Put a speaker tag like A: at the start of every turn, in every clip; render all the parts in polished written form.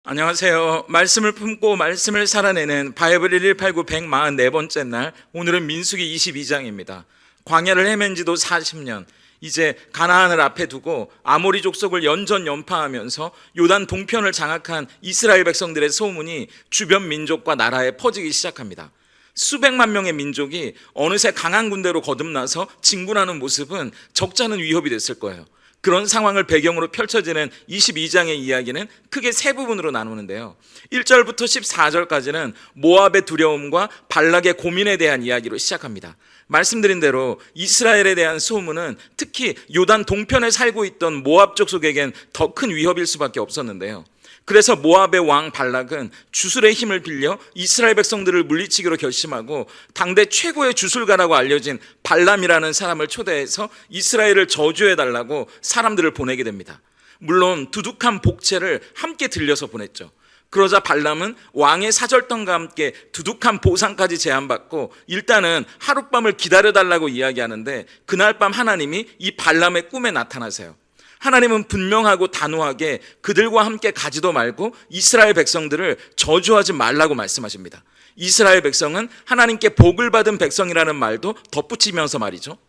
A: 안녕하세요. 말씀을 품고 말씀을 살아내는 바이블 1189 144번째 날, 오늘은 민수기 22장입니다. 광야를 헤맨 지도 40년, 이제 가나안을 앞에 두고 아모리 족속을 연전연파하면서 요단 동편을 장악한 이스라엘 백성들의 소문이 주변 민족과 나라에 퍼지기 시작합니다. 수백만 명의 민족이 어느새 강한 군대로 거듭나서 진군하는 모습은 적잖은 위협이 됐을 거예요. 그런 상황을 배경으로 펼쳐지는 22장의 이야기는 크게 세 부분으로 나누는데요. 1절부터 14절까지는 모압의 두려움과 발락의 고민에 대한 이야기로 시작합니다. 말씀드린 대로 이스라엘에 대한 소문은 특히 요단 동편에 살고 있던 모압 족속에겐 더 큰 위협일 수밖에 없었는데요. 그래서 모압의 왕 발락은 주술의 힘을 빌려 이스라엘 백성들을 물리치기로 결심하고 당대 최고의 주술가라고 알려진 발람이라는 사람을 초대해서 이스라엘을 저주해달라고 사람들을 보내게 됩니다. 물론 두둑한 복채를 함께 들려서 보냈죠. 그러자 발람은 왕의 사절단과 함께 두둑한 보상까지 제안받고 일단은 하룻밤을 기다려달라고 이야기하는데, 그날 밤 하나님이 이 발람의 꿈에 나타나세요. 하나님은 분명하고 단호하게 그들과 함께 가지도 말고 이스라엘 백성들을 저주하지 말라고 말씀하십니다. 이스라엘 백성은 하나님께 복을 받은 백성이라는 말도 덧붙이면서 말이죠.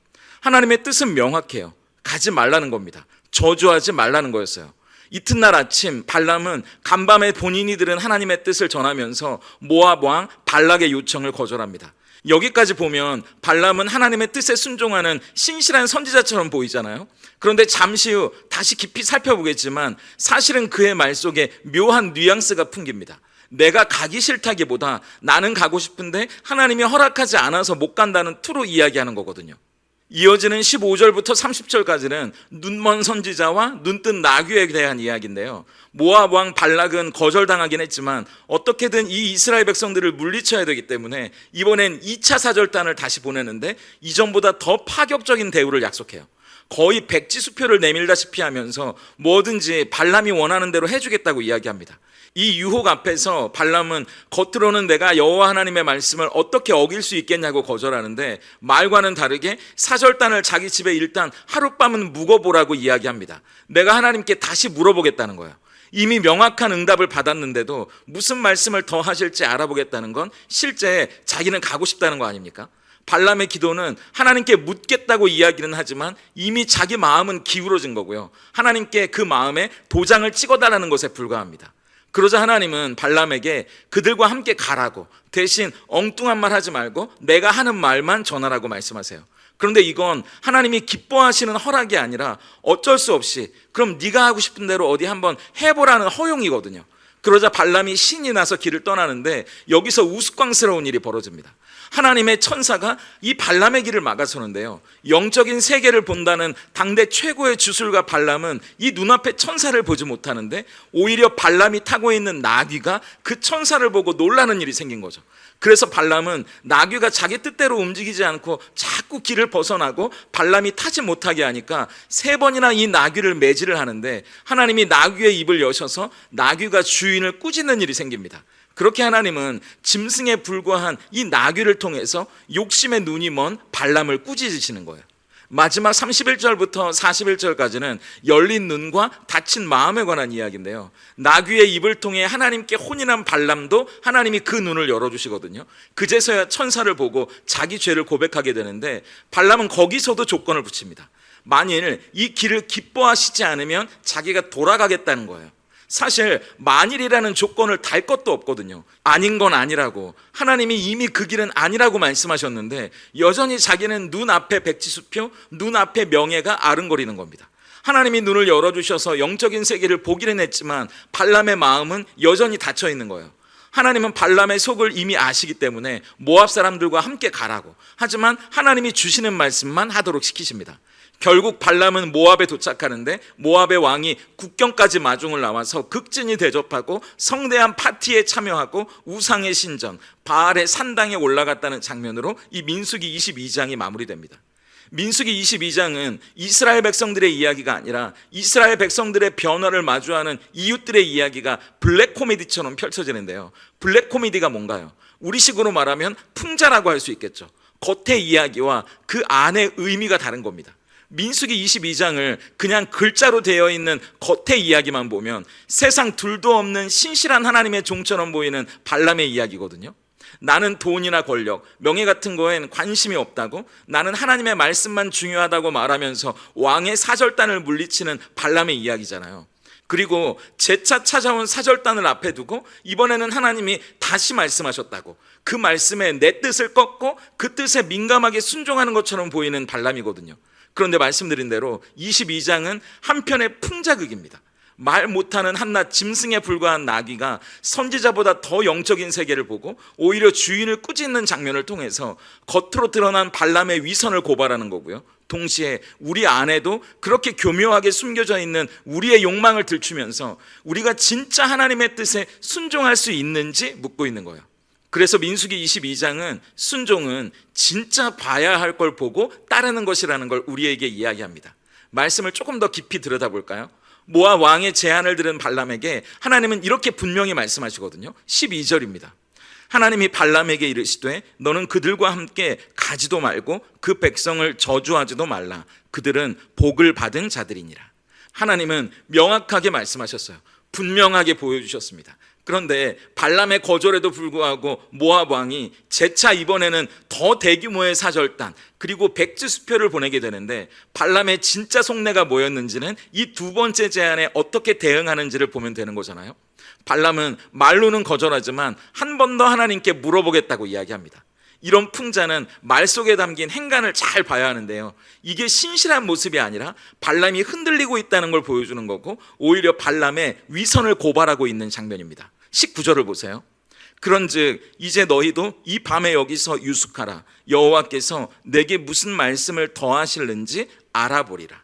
A: 하나님의 뜻은 명확해요. 가지 말라는 겁니다. 저주하지 말라는 거였어요. 이튿날 아침 발람은 간밤에 본인이 들은 하나님의 뜻을 전하면서 모압 왕 발락의 요청을 거절합니다. 여기까지 보면 발람은 하나님의 뜻에 순종하는 신실한 선지자처럼 보이잖아요. 그런데 잠시 후 다시 깊이 살펴보겠지만 사실은 그의 말 속에 묘한 뉘앙스가 풍깁니다. 내가 가기 싫다기보다 나는 가고 싶은데 하나님이 허락하지 않아서 못 간다는 투로 이야기하는 거거든요. 이어지는 15절부터 30절까지는 눈먼 선지자와 눈뜬 나귀에 대한 이야기인데요. 모압 왕 발락은 거절당하긴 했지만 어떻게든 이 이스라엘 백성들을 물리쳐야 되기 때문에 이번엔 2차 사절단을 다시 보내는데 이전보다 더 파격적인 대우를 약속해요. 거의 백지수표를 내밀다시피 하면서 뭐든지 발람이 원하는 대로 해주겠다고 이야기합니다. 이 유혹 앞에서 발람은 겉으로는 내가 여호와 하나님의 말씀을 어떻게 어길 수 있겠냐고 거절하는데, 말과는 다르게 사절단을 자기 집에 일단 하룻밤은 묵어보라고 이야기합니다. 내가 하나님께 다시 물어보겠다는 거예요. 이미 명확한 응답을 받았는데도 무슨 말씀을 더 하실지 알아보겠다는 건 실제 자기는 가고 싶다는 거 아닙니까? 발람의 기도는 하나님께 묻겠다고 이야기는 하지만 이미 자기 마음은 기울어진 거고요. 하나님께 그 마음에 도장을 찍어달라는 것에 불과합니다. 그러자 하나님은 발람에게 그들과 함께 가라고, 대신 엉뚱한 말 하지 말고 내가 하는 말만 전하라고 말씀하세요. 그런데 이건 하나님이 기뻐하시는 허락이 아니라 어쩔 수 없이 그럼 네가 하고 싶은 대로 어디 한번 해보라는 허용이거든요. 그러자 발람이 신이 나서 길을 떠나는데 여기서 우스꽝스러운 일이 벌어집니다. 하나님의 천사가 이 발람의 길을 막아서는데요. 영적인 세계를 본다는 당대 최고의 주술가 발람은 이 눈앞에 천사를 보지 못하는데 오히려 발람이 타고 있는 나귀가 그 천사를 보고 놀라는 일이 생긴 거죠. 그래서 발람은 나귀가 자기 뜻대로 움직이지 않고 자꾸 길을 벗어나고 발람이 타지 못하게 하니까 3번이나 이 나귀를 매질을 하는데 하나님이 나귀의 입을 여셔서 나귀가 주인을 꾸짖는 일이 생깁니다. 그렇게 하나님은 짐승에 불과한 이 나귀를 통해서 욕심의 눈이 먼 발람을 꾸짖으시는 거예요. 마지막 31절부터 41절까지는 열린 눈과 닫힌 마음에 관한 이야기인데요. 나귀의 입을 통해 하나님께 혼인한 발람도 하나님이 그 눈을 열어주시거든요. 그제서야 천사를 보고 자기 죄를 고백하게 되는데 발람은 거기서도 조건을 붙입니다. 만일 이 길을 기뻐하시지 않으면 자기가 돌아가겠다는 거예요. 사실 만일이라는 조건을 달 것도 없거든요. 아닌 건 아니라고, 하나님이 이미 그 길은 아니라고 말씀하셨는데 여전히 자기는 눈앞에 백지수표, 눈앞에 명예가 아른거리는 겁니다. 하나님이 눈을 열어주셔서 영적인 세계를 보기는 했지만 발람의 마음은 여전히 닫혀 있는 거예요. 하나님은 발람의 속을 이미 아시기 때문에 모압 사람들과 함께 가라고, 하지만 하나님이 주시는 말씀만 하도록 시키십니다. 결국 발람은 모압에 도착하는데 모압의 왕이 국경까지 마중을 나와서 극진히 대접하고 성대한 파티에 참여하고 우상의 신전 바알의 산당에 올라갔다는 장면으로 이 민수기 22장이 마무리됩니다. 민수기 22장은 이스라엘 백성들의 이야기가 아니라 이스라엘 백성들의 변화를 마주하는 이웃들의 이야기가 블랙 코미디처럼 펼쳐지는데요. 블랙 코미디가 뭔가요? 우리식으로 말하면 풍자라고 할 수 있겠죠. 겉의 이야기와 그 안의 의미가 다른 겁니다. 민수기 22장을 그냥 글자로 되어 있는 겉의 이야기만 보면 세상 둘도 없는 신실한 하나님의 종처럼 보이는 발람의 이야기거든요. 나는 돈이나 권력, 명예 같은 거엔 관심이 없다고, 나는 하나님의 말씀만 중요하다고 말하면서 왕의 사절단을 물리치는 발람의 이야기잖아요. 그리고 재차 찾아온 사절단을 앞에 두고 이번에는 하나님이 다시 말씀하셨다고, 그 말씀에 내 뜻을 꺾고 그 뜻에 민감하게 순종하는 것처럼 보이는 발람이거든요. 그런데 말씀드린 대로 22장은 한편의 풍자극입니다. 말 못하는 한낱 짐승에 불과한 나귀가 선지자보다 더 영적인 세계를 보고 오히려 주인을 꾸짖는 장면을 통해서 겉으로 드러난 발람의 위선을 고발하는 거고요. 동시에 우리 안에도 그렇게 교묘하게 숨겨져 있는 우리의 욕망을 들추면서 우리가 진짜 하나님의 뜻에 순종할 수 있는지 묻고 있는 거예요. 그래서 민수기 22장은 순종은 진짜 봐야 할 걸 보고 따르는 것이라는 걸 우리에게 이야기합니다. 말씀을 조금 더 깊이 들여다볼까요? 모압 왕의 제안을 들은 발람에게 하나님은 이렇게 분명히 말씀하시거든요. 12절입니다. 하나님이 발람에게 이르시되 너는 그들과 함께 가지도 말고 그 백성을 저주하지도 말라. 그들은 복을 받은 자들이니라. 하나님은 명확하게 말씀하셨어요. 분명하게 보여주셨습니다. 그런데 발람의 거절에도 불구하고 모압 왕이 재차 이번에는 더 대규모의 사절단 그리고 백지수표를 보내게 되는데, 발람의 진짜 속내가 뭐였는지는 이 두 번째 제안에 어떻게 대응하는지를 보면 되는 거잖아요. 발람은 말로는 거절하지만 한 번 더 하나님께 물어보겠다고 이야기합니다. 이런 풍자는 말 속에 담긴 행간을 잘 봐야 하는데요, 이게 신실한 모습이 아니라 발람이 흔들리고 있다는 걸 보여주는 거고 오히려 발람의 위선을 고발하고 있는 장면입니다. 19절을 보세요. 그런즉 이제 너희도 이 밤에 여기서 유숙하라. 여호와께서 내게 무슨 말씀을 더하실는지 알아보리라.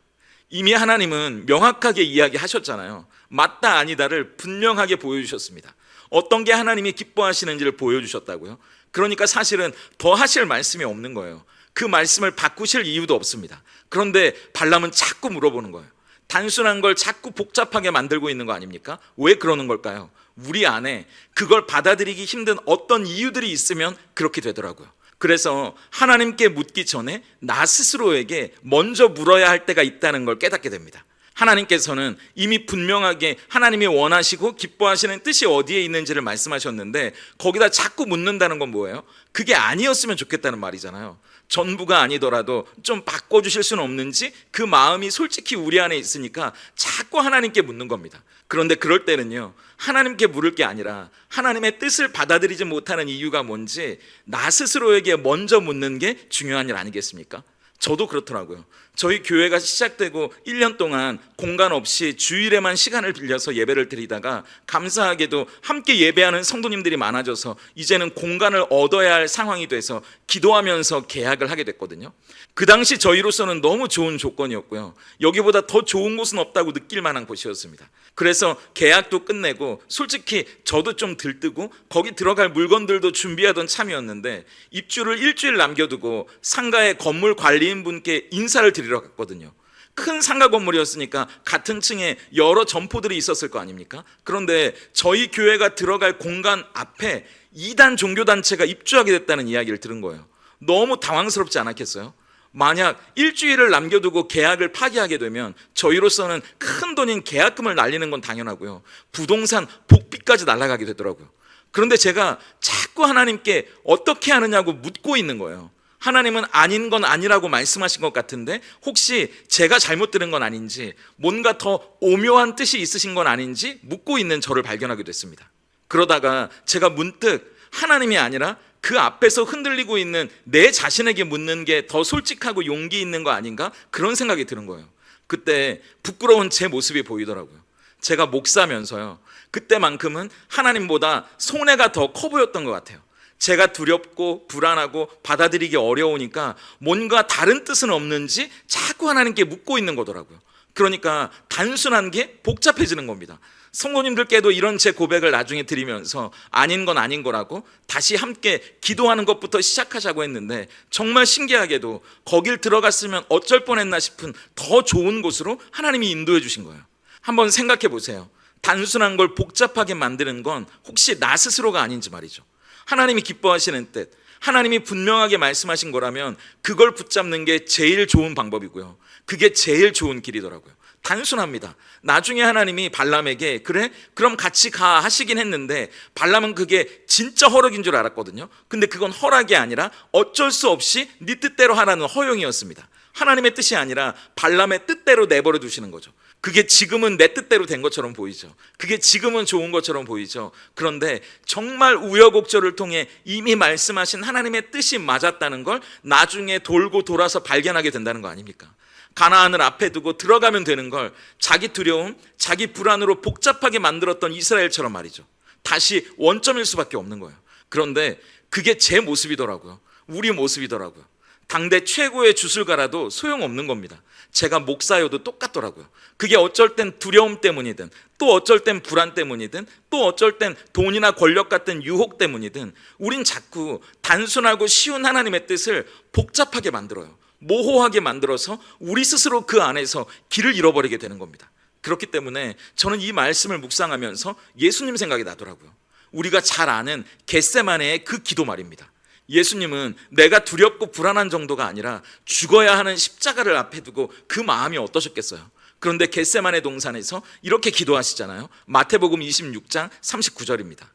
A: 이미 하나님은 명확하게 이야기하셨잖아요. 맞다 아니다를 분명하게 보여주셨습니다. 어떤 게 하나님이 기뻐하시는지를 보여주셨다고요. 그러니까 사실은 더 하실 말씀이 없는 거예요. 그 말씀을 바꾸실 이유도 없습니다. 그런데 발람은 자꾸 물어보는 거예요. 단순한 걸 자꾸 복잡하게 만들고 있는 거 아닙니까? 왜 그러는 걸까요? 우리 안에 그걸 받아들이기 힘든 어떤 이유들이 있으면 그렇게 되더라고요. 그래서 하나님께 묻기 전에 나 스스로에게 먼저 물어야 할 때가 있다는 걸 깨닫게 됩니다. 하나님께서는 이미 분명하게 하나님이 원하시고 기뻐하시는 뜻이 어디에 있는지를 말씀하셨는데 거기다 자꾸 묻는다는 건 뭐예요? 그게 아니었으면 좋겠다는 말이잖아요. 전부가 아니더라도 좀 바꿔주실 수는 없는지 그 마음이 솔직히 우리 안에 있으니까 자꾸 하나님께 묻는 겁니다. 그런데 그럴 때는요, 하나님께 물을 게 아니라 하나님의 뜻을 받아들이지 못하는 이유가 뭔지 나 스스로에게 먼저 묻는 게 중요한 일 아니겠습니까? 저도 그렇더라고요. 저희 교회가 시작되고 1년 동안 공간 없이 주일에만 시간을 빌려서 예배를 드리다가 감사하게도 함께 예배하는 성도님들이 많아져서 이제는 공간을 얻어야 할 상황이 돼서 기도하면서 계약을 하게 됐거든요. 그 당시 저희로서는 너무 좋은 조건이었고요. 여기보다 더 좋은 곳은 없다고 느낄 만한 곳이었습니다. 그래서 계약도 끝내고 솔직히 저도 좀 들뜨고 거기 들어갈 물건들도 준비하던 참이었는데 입주를 일주일 남겨두고 상가의 건물 관리인 분께 인사를 드리러 갔거든요. 큰 상가 건물이었으니까 같은 층에 여러 점포들이 있었을 거 아닙니까? 그런데 저희 교회가 들어갈 공간 앞에 이단 종교단체가 입주하게 됐다는 이야기를 들은 거예요. 너무 당황스럽지 않았겠어요? 만약 일주일을 남겨두고 계약을 파기하게 되면 저희로서는 큰 돈인 계약금을 날리는 건 당연하고요, 부동산 복비까지 날아가게 되더라고요. 그런데 제가 자꾸 하나님께 어떻게 하느냐고 묻고 있는 거예요. 하나님은 아닌 건 아니라고 말씀하신 것 같은데 혹시 제가 잘못 들은 건 아닌지, 뭔가 더 오묘한 뜻이 있으신 건 아닌지 묻고 있는 저를 발견하게 됐습니다. 그러다가 제가 문득 하나님이 아니라 그 앞에서 흔들리고 있는 내 자신에게 묻는 게 더 솔직하고 용기 있는 거 아닌가, 그런 생각이 드는 거예요. 그때 부끄러운 제 모습이 보이더라고요. 제가 목사면서요, 그때만큼은 하나님보다 손해가 더 커 보였던 것 같아요. 제가 두렵고 불안하고 받아들이기 어려우니까 뭔가 다른 뜻은 없는지 자꾸 하나님께 묻고 있는 거더라고요. 그러니까 단순한 게 복잡해지는 겁니다. 성도님들께도 이런 제 고백을 나중에 드리면서 아닌 건 아닌 거라고 다시 함께 기도하는 것부터 시작하자고 했는데 정말 신기하게도 거길 들어갔으면 어쩔 뻔했나 싶은 더 좋은 곳으로 하나님이 인도해 주신 거예요. 한번 생각해 보세요. 단순한 걸 복잡하게 만드는 건 혹시 나 스스로가 아닌지 말이죠. 하나님이 기뻐하시는 뜻, 하나님이 분명하게 말씀하신 거라면 그걸 붙잡는 게 제일 좋은 방법이고요. 그게 제일 좋은 길이더라고요. 단순합니다. 나중에 하나님이 발람에게 그래? 그럼 같이 가 하시긴 했는데 발람은 그게 진짜 허락인 줄 알았거든요. 근데 그건 허락이 아니라 어쩔 수 없이 네 뜻대로 하라는 허용이었습니다. 하나님의 뜻이 아니라 발람의 뜻대로 내버려 두시는 거죠. 그게 지금은 내 뜻대로 된 것처럼 보이죠. 그게 지금은 좋은 것처럼 보이죠. 그런데 정말 우여곡절을 통해 이미 말씀하신 하나님의 뜻이 맞았다는 걸 나중에 돌고 돌아서 발견하게 된다는 거 아닙니까? 가나안을 앞에 두고 들어가면 되는 걸 자기 두려움, 자기 불안으로 복잡하게 만들었던 이스라엘처럼 말이죠. 다시 원점일 수밖에 없는 거예요. 그런데 그게 제 모습이더라고요. 우리 모습이더라고요. 당대 최고의 주술가라도 소용없는 겁니다. 제가 목사여도 똑같더라고요. 그게 어쩔 땐 두려움 때문이든 또 어쩔 땐 불안 때문이든 또 어쩔 땐 돈이나 권력 같은 유혹 때문이든 우린 자꾸 단순하고 쉬운 하나님의 뜻을 복잡하게 만들어요. 모호하게 만들어서 우리 스스로 그 안에서 길을 잃어버리게 되는 겁니다. 그렇기 때문에 저는 이 말씀을 묵상하면서 예수님 생각이 나더라고요. 우리가 잘 아는 겟세마네의 그 기도 말입니다. 예수님은 내가 두렵고 불안한 정도가 아니라 죽어야 하는 십자가를 앞에 두고 그 마음이 어떠셨겠어요? 그런데 겟세마네 동산에서 이렇게 기도하시잖아요. 마태복음 26장 39절입니다.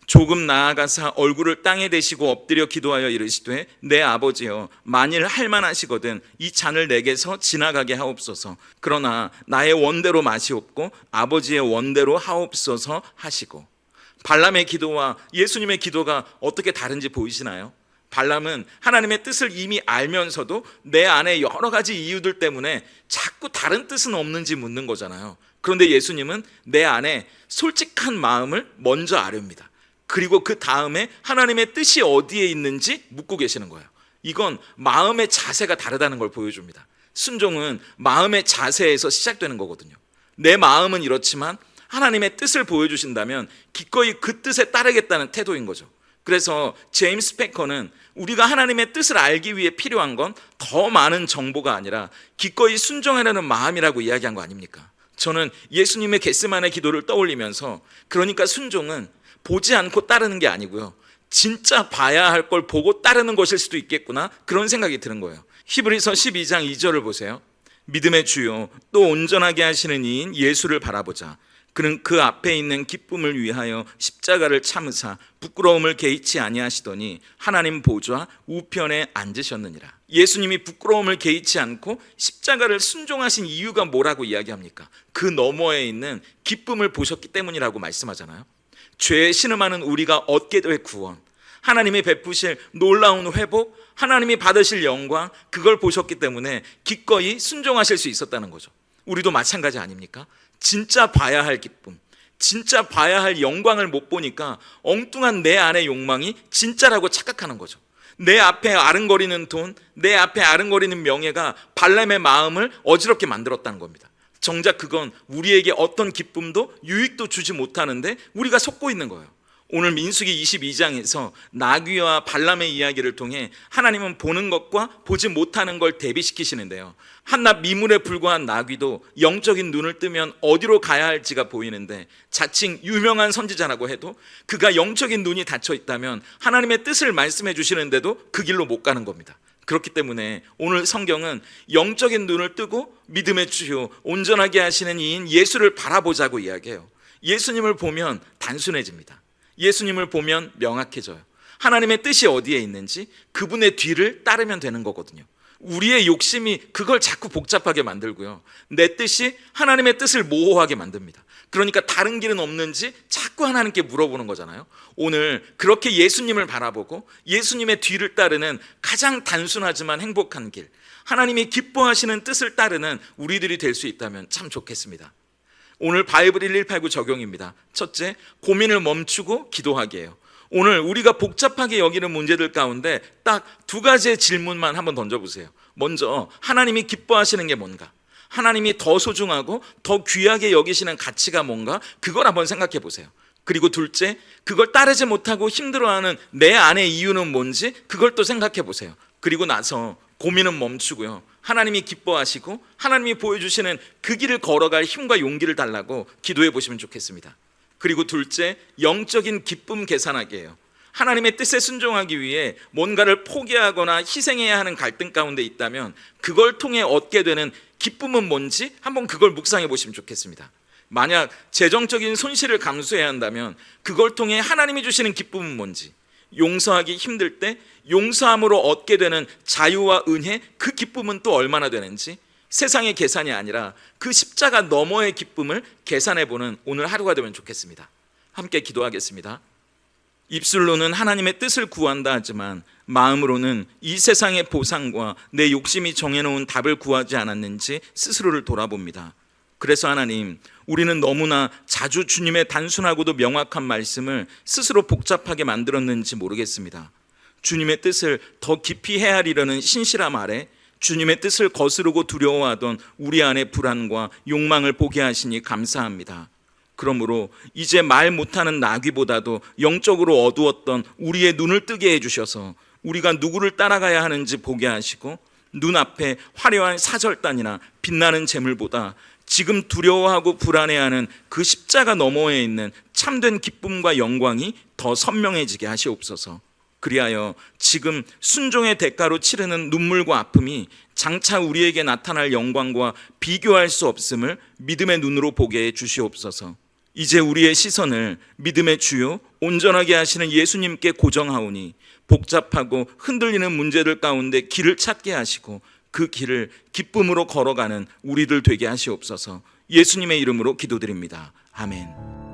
A: 조금 나아가사 얼굴을 땅에 대시고 엎드려 기도하여 이르시되 내 아버지여 만일 할만하시거든 이 잔을 내게서 지나가게 하옵소서. 그러나 나의 원대로 마시옵고 아버지의 원대로 하옵소서 하시고. 발람의 기도와 예수님의 기도가 어떻게 다른지 보이시나요? 발람은 하나님의 뜻을 이미 알면서도 내 안에 여러 가지 이유들 때문에 자꾸 다른 뜻은 없는지 묻는 거잖아요. 그런데 예수님은 내 안에 솔직한 마음을 먼저 아렵니다. 그리고 그 다음에 하나님의 뜻이 어디에 있는지 묻고 계시는 거예요. 이건 마음의 자세가 다르다는 걸 보여줍니다. 순종은 마음의 자세에서 시작되는 거거든요. 내 마음은 이렇지만 하나님의 뜻을 보여주신다면 기꺼이 그 뜻에 따르겠다는 태도인 거죠. 그래서 제임스 패커는 우리가 하나님의 뜻을 알기 위해 필요한 건 더 많은 정보가 아니라 기꺼이 순종하려는 마음이라고 이야기한 거 아닙니까? 저는 예수님의 겟세마네 기도를 떠올리면서 그러니까 순종은 보지 않고 따르는 게 아니고요, 진짜 봐야 할 걸 보고 따르는 것일 수도 있겠구나, 그런 생각이 드는 거예요. 히브리서 12장 2절을 보세요. 믿음의 주요 또 온전하게 하시는 이인 예수를 바라보자. 그는 그 앞에 있는 기쁨을 위하여 십자가를 참으사 부끄러움을 개의치 아니하시더니 하나님 보좌 우편에 앉으셨느니라. 예수님이 부끄러움을 개의치 않고 십자가를 순종하신 이유가 뭐라고 이야기합니까? 그 너머에 있는 기쁨을 보셨기 때문이라고 말씀하잖아요. 죄에 신음하는 우리가 얻게 될 구원, 하나님이 베푸실 놀라운 회복, 하나님이 받으실 영광, 그걸 보셨기 때문에 기꺼이 순종하실 수 있었다는 거죠. 우리도 마찬가지 아닙니까? 진짜 봐야 할 기쁨, 진짜 봐야 할 영광을 못 보니까 엉뚱한 내 안의 욕망이 진짜라고 착각하는 거죠. 내 앞에 아른거리는 돈, 내 앞에 아른거리는 명예가 발람의 마음을 어지럽게 만들었다는 겁니다. 정작 그건 우리에게 어떤 기쁨도 유익도 주지 못하는데 우리가 속고 있는 거예요. 오늘 민수기 22장에서 나귀와 발람의 이야기를 통해 하나님은 보는 것과 보지 못하는 걸 대비시키시는데요. 한낱 미물에 불과한 나귀도 영적인 눈을 뜨면 어디로 가야 할지가 보이는데 자칭 유명한 선지자라고 해도 그가 영적인 눈이 닫혀 있다면 하나님의 뜻을 말씀해 주시는데도 그 길로 못 가는 겁니다. 그렇기 때문에 오늘 성경은 영적인 눈을 뜨고 믿음의 주요 온전하게 하시는 이인 예수를 바라보자고 이야기해요. 예수님을 보면 단순해집니다. 예수님을 보면 명확해져요. 하나님의 뜻이 어디에 있는지 그분의 뒤를 따르면 되는 거거든요. 우리의 욕심이 그걸 자꾸 복잡하게 만들고요, 내 뜻이 하나님의 뜻을 모호하게 만듭니다. 그러니까 다른 길은 없는지 자꾸 하나님께 물어보는 거잖아요. 오늘 그렇게 예수님을 바라보고 예수님의 뒤를 따르는 가장 단순하지만 행복한 길, 하나님이 기뻐하시는 뜻을 따르는 우리들이 될 수 있다면 참 좋겠습니다. 오늘 바이블 1189 적용입니다. 첫째, 고민을 멈추고 기도하기예요. 오늘 우리가 복잡하게 여기는 문제들 가운데 딱 두 가지의 질문만 한번 던져보세요. 먼저, 하나님이 기뻐하시는 게 뭔가? 하나님이 더 소중하고 더 귀하게 여기시는 가치가 뭔가? 그걸 한번 생각해 보세요. 그리고 둘째, 그걸 따르지 못하고 힘들어하는 내 안의 이유는 뭔지? 그걸 또 생각해 보세요. 그리고 나서 고민은 멈추고요, 하나님이 기뻐하시고 하나님이 보여주시는 그 길을 걸어갈 힘과 용기를 달라고 기도해 보시면 좋겠습니다. 그리고 둘째, 영적인 기쁨 계산하기예요. 하나님의 뜻에 순종하기 위해 뭔가를 포기하거나 희생해야 하는 갈등 가운데 있다면 그걸 통해 얻게 되는 기쁨은 뭔지 한번 그걸 묵상해 보시면 좋겠습니다. 만약 재정적인 손실을 감수해야 한다면 그걸 통해 하나님이 주시는 기쁨은 뭔지, 용서하기 힘들 때 용서함으로 얻게 되는 자유와 은혜, 그 기쁨은 또 얼마나 되는지, 세상의 계산이 아니라 그 십자가 너머의 기쁨을 계산해 보는 오늘 하루가 되면 좋겠습니다. 함께 기도하겠습니다. 입술로는 하나님의 뜻을 구한다 하지만 마음으로는 이 세상의 보상과 내 욕심이 정해놓은 답을 구하지 않았는지 스스로를 돌아봅니다. 그래서 하나님, 우리는 너무나 자주 주님의 단순하고도 명확한 말씀을 스스로 복잡하게 만들었는지 모르겠습니다. 주님의 뜻을 더 깊이 헤아리려는 신실함 아래 주님의 뜻을 거스르고 두려워하던 우리 안의 불안과 욕망을 보게 하시니 감사합니다. 그러므로 이제 말 못하는 나귀보다도 영적으로 어두웠던 우리의 눈을 뜨게 해주셔서 우리가 누구를 따라가야 하는지 보게 하시고, 눈앞에 화려한 사절단이나 빛나는 재물보다 지금 두려워하고 불안해하는 그 십자가 너머에 있는 참된 기쁨과 영광이 더 선명해지게 하시옵소서. 그리하여 지금 순종의 대가로 치르는 눈물과 아픔이 장차 우리에게 나타날 영광과 비교할 수 없음을 믿음의 눈으로 보게 해 주시옵소서. 이제 우리의 시선을 믿음의 주요 온전하게 하시는 예수님께 고정하오니 복잡하고 흔들리는 문제들 가운데 길을 찾게 하시고 그 길을 기쁨으로 걸어가는 우리들 되게 하시옵소서. 예수님의 이름으로 기도드립니다. 아멘.